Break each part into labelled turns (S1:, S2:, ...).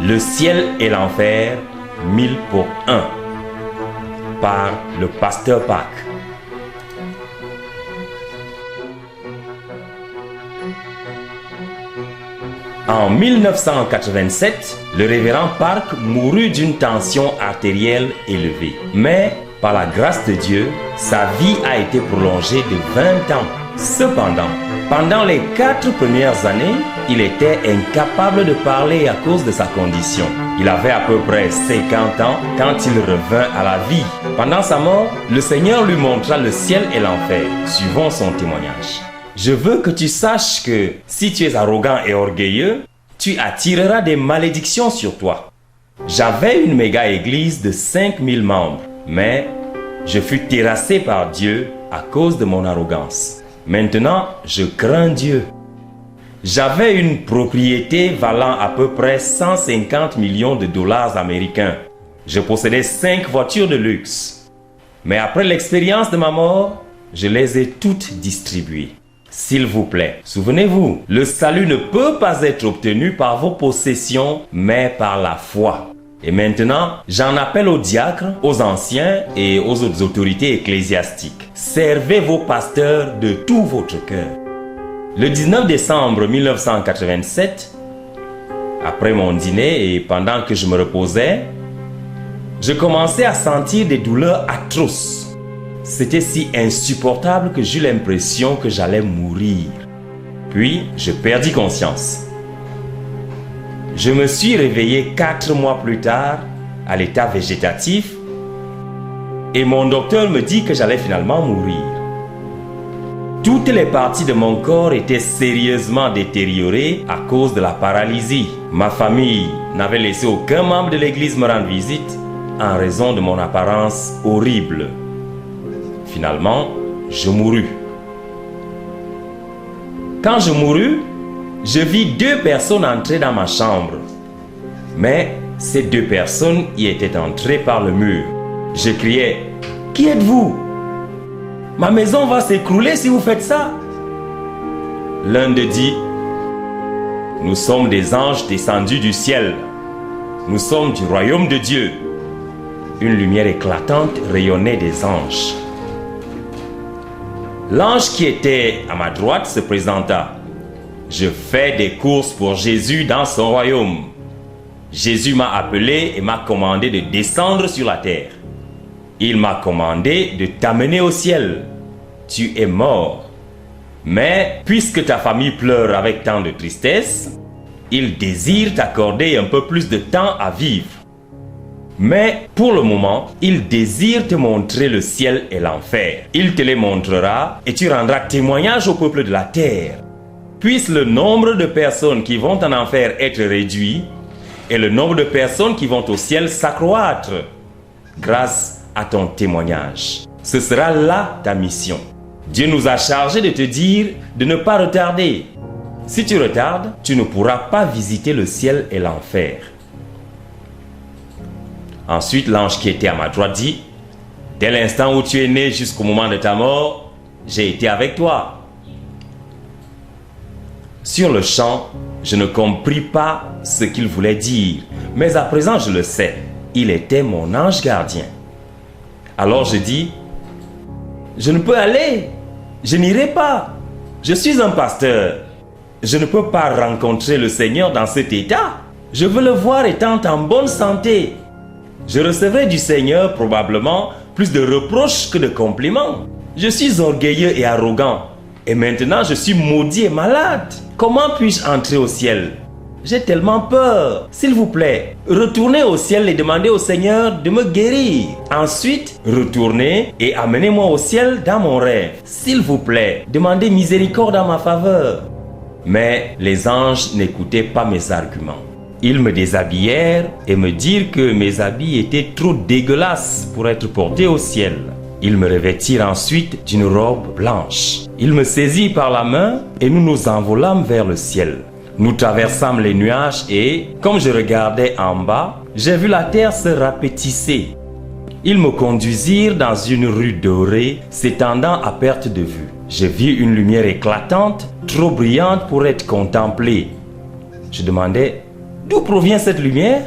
S1: Le ciel et l'enfer, 1000 pour 1, par le pasteur Park. En 1987, le révérend Park mourut d'une tension artérielle élevée. Mais, par la grâce de Dieu, sa vie a été prolongée de 20 ans. Cependant, pendant les 4 premières années, il était incapable de parler à cause de sa condition. Il avait à peu près 50 ans quand il revint à la vie. Pendant sa mort, le Seigneur lui montra le ciel et l'enfer, suivant son témoignage. Je veux que tu saches que si tu es arrogant et orgueilleux, tu attireras des malédictions sur toi. J'avais une méga église de 5000 membres, mais je fus terrassé par Dieu à cause de mon arrogance. Maintenant, je crains Dieu. J'avais une propriété valant à peu près 150 millions de dollars américains. Je possédais 5 voitures de luxe. Mais après l'expérience de ma mort, je les ai toutes distribuées. S'il vous plaît, souvenez-vous, le salut ne peut pas être obtenu par vos possessions, mais par la foi. Et maintenant, j'en appelle aux diacres, aux anciens et aux autres autorités ecclésiastiques. Servez vos pasteurs de tout votre cœur. Le 19 décembre 1987, après mon dîner et pendant que je me reposais, je commençais à sentir des douleurs atroces. C'était si insupportable que j'eus l'impression que j'allais mourir. Puis, je perdis conscience. Je me suis réveillé 4 mois plus tard, à l'état végétatif, et mon docteur me dit que j'allais finalement mourir. Toutes les parties de mon corps étaient sérieusement détériorées à cause de la paralysie. Ma famille n'avait laissé aucun membre de l'église me rendre visite en raison de mon apparence horrible. Finalement, je mourus. Quand je mourus, je vis 2 personnes entrer dans ma chambre. Mais ces 2 personnes y étaient entrées par le mur. Je criais, « Qui êtes-vous? Ma maison va s'écrouler si vous faites ça. » L'un d'eux dit, « Nous sommes des anges descendus du ciel. Nous sommes du royaume de Dieu. » Une lumière éclatante rayonnait des anges. L'ange qui était à ma droite se présenta. « Je fais des courses pour Jésus dans son royaume. » Jésus m'a appelé et m'a commandé de descendre sur la terre. Il m'a commandé de t'amener au ciel. Tu es mort. Mais puisque ta famille pleure avec tant de tristesse, il désire t'accorder un peu plus de temps à vivre. Mais pour le moment, il désire te montrer le ciel et l'enfer. Il te les montrera et tu rendras témoignage au peuple de la terre. Puisse le nombre de personnes qui vont en enfer être réduit et le nombre de personnes qui vont au ciel s'accroître grâce à ton témoignage. Ce sera là ta mission. Dieu nous a chargé de te dire de ne pas retarder. Si tu retardes, tu ne pourras pas visiter le ciel et l'enfer. Ensuite, l'ange qui était à ma droite dit, « Dès l'instant où tu es né jusqu'au moment de ta mort, j'ai été avec toi. » Sur le champ, je ne compris pas ce qu'il voulait dire, mais à présent je le sais. Il était mon ange gardien. Alors je dis, « Je ne peux aller, je n'irai pas. Je suis un pasteur. Je ne peux pas rencontrer le Seigneur dans cet état. Je veux le voir étant en bonne santé. Je recevrai du Seigneur probablement plus de reproches que de compliments. Je suis orgueilleux et arrogant. Et maintenant je suis maudit et malade. Comment puis-je entrer au ciel? J'ai tellement peur. S'il vous plaît, retournez au ciel et demandez au Seigneur de me guérir. Ensuite, retournez et amenez-moi au ciel dans mon rêve. S'il vous plaît, demandez miséricorde en ma faveur. » Mais les anges n'écoutaient pas mes arguments. Ils me déshabillèrent et me dirent que mes habits étaient trop dégueulasses pour être portés au ciel. Ils me revêtirent ensuite d'une robe blanche. Ils me saisirent par la main et nous nous envolâmes vers le ciel. Nous traversâmes les nuages et, comme je regardais en bas, j'ai vu la terre se rapetisser. Ils me conduisirent dans une rue dorée s'étendant à perte de vue. Je vis une lumière éclatante, trop brillante pour être contemplée. Je demandais, d'où provient cette lumière?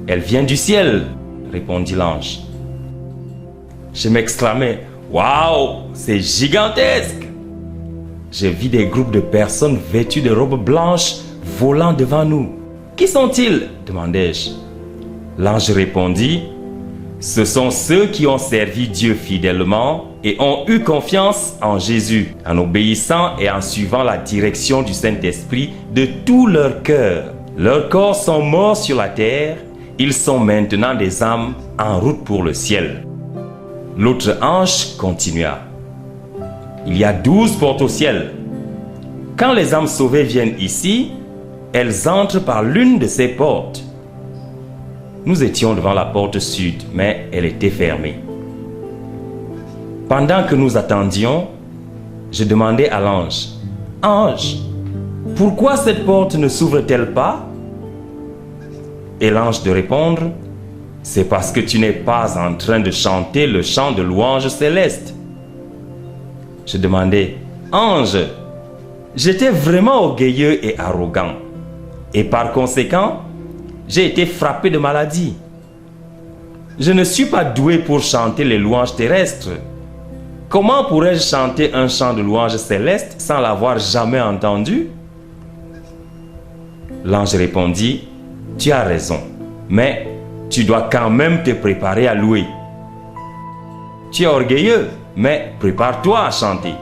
S1: Elle vient du ciel, répondit l'ange. Je m'exclamais, waouh, c'est gigantesque! Je vis des groupes de personnes vêtues de robes blanches volant devant nous. Qui sont-ils? Demandai-je. L'ange répondit, ce sont ceux qui ont servi Dieu fidèlement et ont eu confiance en Jésus, en obéissant et en suivant la direction du Saint-Esprit de tout leur cœur. Leurs corps sont morts sur la terre, ils sont maintenant des âmes en route pour le ciel. L'autre ange continua. Il y a 12 portes au ciel. Quand les âmes sauvées viennent ici, elles entrent par l'une de ces portes. Nous étions devant la porte sud, mais elle était fermée. Pendant que nous attendions, je demandai à l'ange, « Ange, pourquoi cette porte ne s'ouvre-t-elle pas ?» Et l'ange de répondre, « C'est parce que tu n'es pas en train de chanter le chant de louange céleste. » Je demandai, « Ange, j'étais vraiment orgueilleux et arrogant, et par conséquent, j'ai été frappé de maladie. Je ne suis pas doué pour chanter les louanges terrestres. Comment pourrais-je chanter un chant de louange céleste sans l'avoir jamais entendu? » L'ange répondit, « Tu as raison, mais tu dois quand même te préparer à louer. Tu es orgueilleux, mais prépare-toi à chanter. »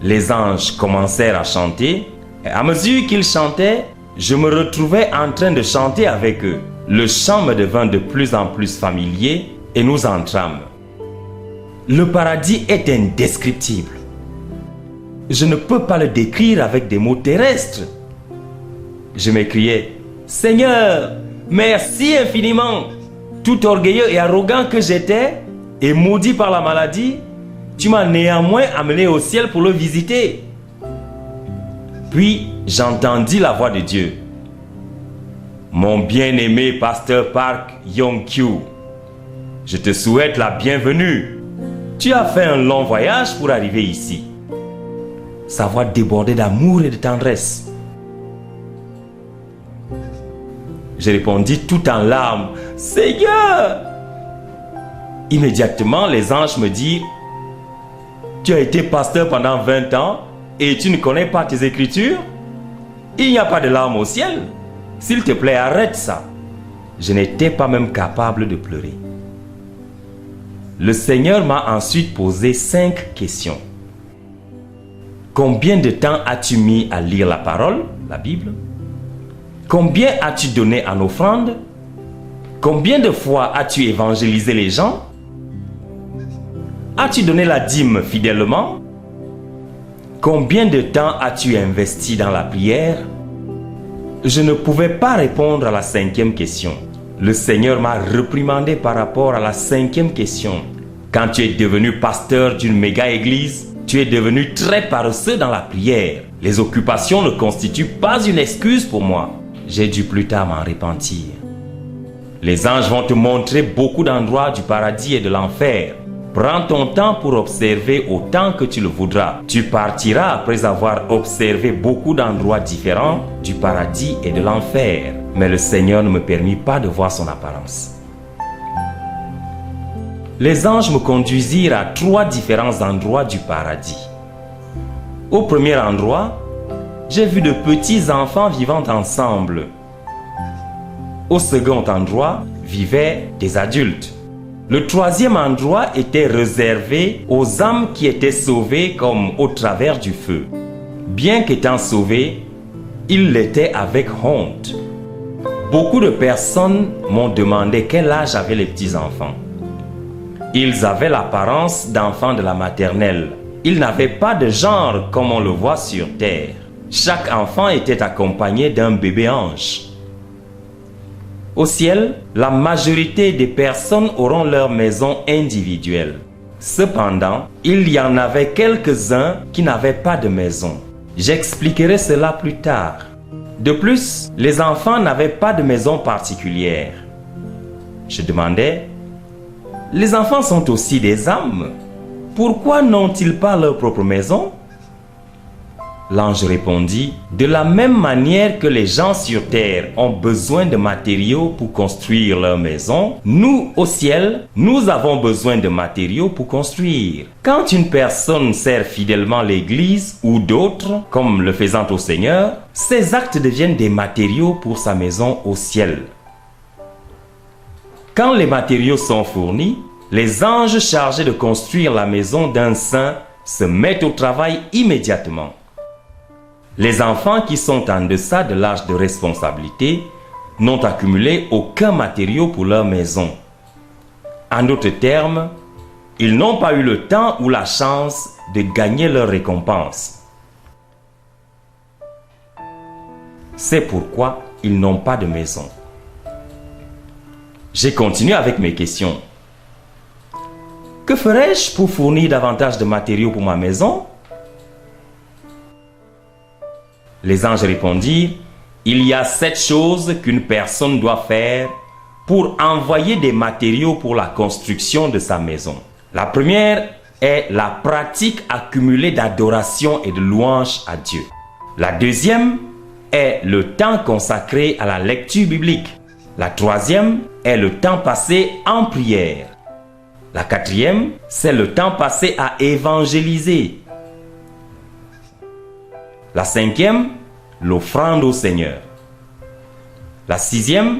S1: Les anges commencèrent à chanter, et à mesure qu'ils chantaient, je me retrouvais en train de chanter avec eux. Le chant me devint de plus en plus familier et nous entrâmes. Le paradis est indescriptible. Je ne peux pas le décrire avec des mots terrestres. Je m'écriais, « Seigneur, merci infiniment. Tout orgueilleux et arrogant que j'étais et maudit par la maladie, tu m'as néanmoins amené au ciel pour le visiter. » Puis j'entendis la voix de Dieu. « Mon bien-aimé pasteur Park Yong-kyu, je te souhaite la bienvenue. Tu as fait un long voyage pour arriver ici. » Sa voix débordait d'amour et de tendresse. Je répondis tout en larmes, « Seigneur !» Immédiatement, les anges me dirent, « Tu as été pasteur pendant 20 ans et tu ne connais pas tes écritures? Il n'y a pas de larmes au ciel. S'il te plaît, arrête ça. » Je n'étais pas même capable de pleurer. Le Seigneur m'a ensuite posé 5 questions. Combien de temps as-tu mis à lire la parole, la Bible? Combien as-tu donné en offrande? Combien de fois as-tu évangélisé les gens? As-tu donné la dîme fidèlement? Combien de temps as-tu investi dans la prière? Je ne pouvais pas répondre à la 5e question. Le Seigneur m'a réprimandé par rapport à la 5e question. Quand tu es devenu pasteur d'une méga-église, tu es devenu très paresseux dans la prière. Les occupations ne constituent pas une excuse pour moi. J'ai dû plus tard m'en repentir. Les anges vont te montrer beaucoup d'endroits du paradis et de l'enfer. Prends ton temps pour observer autant que tu le voudras. Tu partiras après avoir observé beaucoup d'endroits différents du paradis et de l'enfer. Mais le Seigneur ne me permit pas de voir son apparence. Les anges me conduisirent à 3 différents endroits du paradis. Au premier endroit, j'ai vu de petits enfants vivant ensemble. Au second endroit, vivaient des adultes. Le 3e endroit était réservé aux âmes qui étaient sauvées comme au travers du feu. Bien qu'étant sauvés, ils l'étaient avec honte. Beaucoup de personnes m'ont demandé quel âge avaient les petits-enfants. Ils avaient l'apparence d'enfants de la maternelle. Ils n'avaient pas de genre comme on le voit sur terre. Chaque enfant était accompagné d'un bébé ange. Au ciel, la majorité des personnes auront leur maison individuelle. Cependant, il y en avait quelques-uns qui n'avaient pas de maison. J'expliquerai cela plus tard. De plus, les enfants n'avaient pas de maison particulière. Je demandai, les enfants sont aussi des âmes. Pourquoi n'ont-ils pas leur propre maison? L'ange répondit, de la même manière que les gens sur terre ont besoin de matériaux pour construire leur maison, nous, au ciel, nous avons besoin de matériaux pour construire. Quand une personne sert fidèlement l'Église ou d'autres, comme le faisant au Seigneur, ces actes deviennent des matériaux pour sa maison au ciel. Quand les matériaux sont fournis, les anges chargés de construire la maison d'un saint se mettent au travail immédiatement. Les enfants qui sont en deçà de l'âge de responsabilité n'ont accumulé aucun matériau pour leur maison. En d'autres termes, ils n'ont pas eu le temps ou la chance de gagner leur récompense. C'est pourquoi ils n'ont pas de maison. J'ai continué avec mes questions. Que ferais-je pour fournir davantage de matériaux pour ma maison? Les anges répondirent, il y a 7 choses qu'une personne doit faire pour envoyer des matériaux pour la construction de sa maison. La première est la pratique accumulée d'adoration et de louange à Dieu. La deuxième est le temps consacré à la lecture biblique. La troisième est le temps passé en prière. La quatrième, c'est le temps passé à évangéliser. La cinquième, l'offrande au Seigneur. La sixième,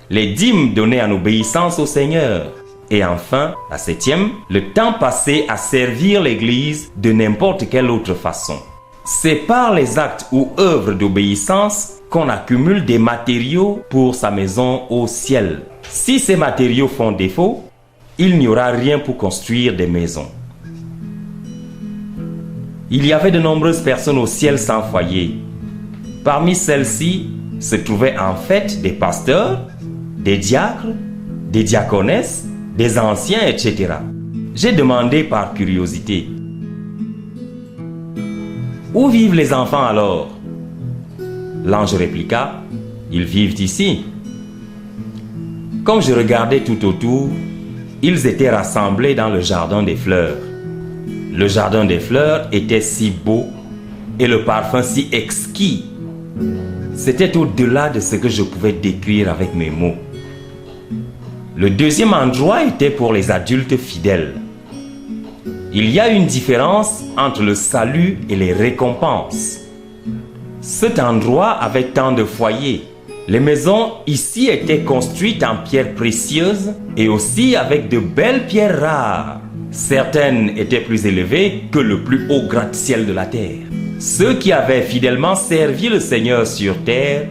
S1: les dîmes données en obéissance au Seigneur. Et enfin, la septième, le temps passé à servir l'Église de n'importe quelle autre façon. C'est par les actes ou œuvres d'obéissance qu'on accumule des matériaux pour sa maison au ciel. Si ces matériaux font défaut, il n'y aura rien pour construire des maisons. Il y avait de nombreuses personnes au ciel sans foyer. Parmi celles-ci se trouvaient en fait des pasteurs, des diacres, des diaconesses, des anciens, etc. J'ai demandé par curiosité, où vivent les enfants alors? L'ange répliqua, ils vivent ici. Comme je regardais tout autour, ils étaient rassemblés dans le jardin des fleurs. Le jardin des fleurs était si beau et le parfum si exquis. C'était au-delà de ce que je pouvais décrire avec mes mots. Le deuxième endroit était pour les adultes fidèles. Il y a une différence entre le salut et les récompenses. Cet endroit avait tant de foyers. Les maisons ici étaient construites en pierres précieuses et aussi avec de belles pierres rares. Certaines étaient plus élevées que le plus haut gratte-ciel de la terre. Ceux qui avaient fidèlement servi le Seigneur sur terre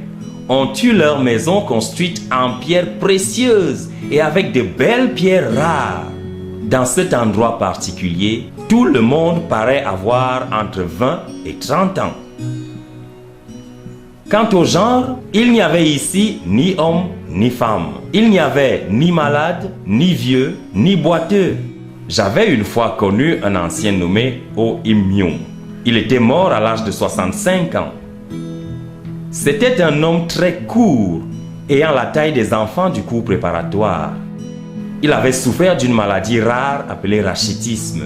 S1: ont eu leur maison construite en pierres précieuses et avec de belles pierres rares. Dans cet endroit particulier, tout le monde paraît avoir entre 20 et 30 ans. Quant au genre, il n'y avait ici ni homme ni femme. Il n'y avait ni malade, ni vieux, ni boiteux. J'avais une fois connu un ancien nommé O-Im-Myung. Il était mort à l'âge de 65 ans. C'était un homme très court, ayant la taille des enfants du cours préparatoire. Il avait souffert d'une maladie rare appelée rachitisme.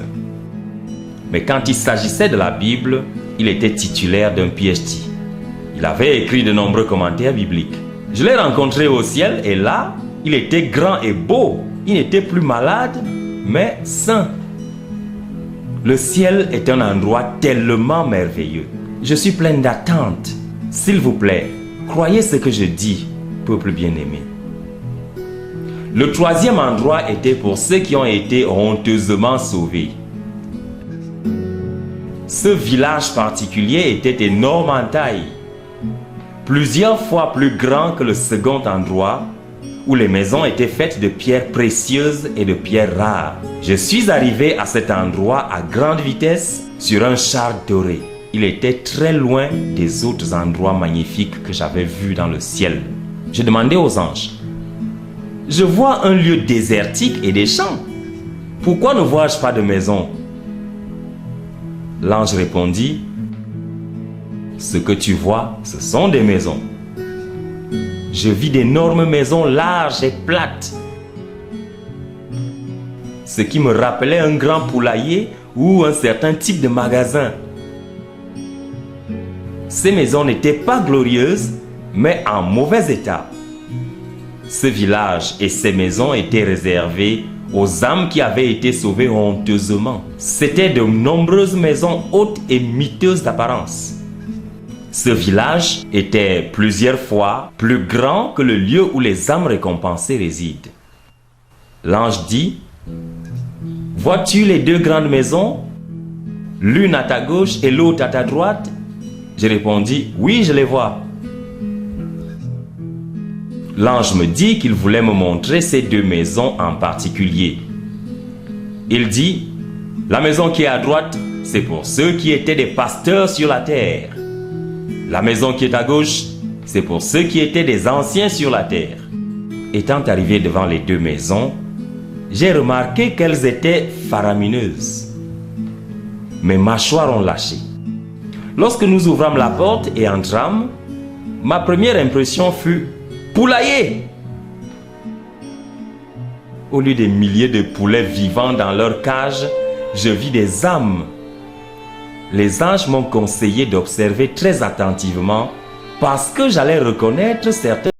S1: Mais quand il s'agissait de la Bible, il était titulaire d'un PhD. Il avait écrit de nombreux commentaires bibliques. Je l'ai rencontré au ciel et là, il était grand et beau. Il n'était plus malade, mais sain. Le ciel est un endroit tellement merveilleux. Je suis pleine d'attente. S'il vous plaît, croyez ce que je dis, peuple bien-aimé. Le troisième endroit était pour ceux qui ont été honteusement sauvés. Ce village particulier était énorme en taille, plusieurs fois plus grand que le second endroit où les maisons étaient faites de pierres précieuses et de pierres rares. Je suis arrivé à cet endroit à grande vitesse sur un char doré. Il était très loin des autres endroits magnifiques que j'avais vus dans le ciel. Je demandais aux anges, je vois un lieu désertique et des champs. Pourquoi ne vois-je pas de maison? L'ange répondit, ce que tu vois, ce sont des maisons. Je vis d'énormes maisons larges et plates, ce qui me rappelait un grand poulailler ou un certain type de magasin. Ces maisons n'étaient pas glorieuses, mais en mauvais état. Ce village et ces maisons étaient réservés aux âmes qui avaient été sauvées honteusement. C'étaient de nombreuses maisons hautes et miteuses d'apparence. Ce village était plusieurs fois plus grand que le lieu où les âmes récompensées résident. L'ange dit: « Vois-tu les deux grandes maisons, l'une à ta gauche et l'autre à ta droite ?» Je répondis: « Oui, je les vois. » L'ange me dit qu'il voulait me montrer ces deux maisons en particulier. Il dit: « La maison qui est à droite, c'est pour ceux qui étaient des pasteurs sur la terre. La maison qui est à gauche, c'est pour ceux qui étaient des anciens sur la terre. » Étant arrivé devant les deux maisons, j'ai remarqué qu'elles étaient faramineuses. Mes mâchoires ont lâché. Lorsque nous ouvrâmes la porte et entrâmes, ma première impression fut poulailler. Au lieu des milliers de poulets vivant dans leur cage, je vis des âmes. Les anges m'ont conseillé d'observer très attentivement parce que j'allais reconnaître certains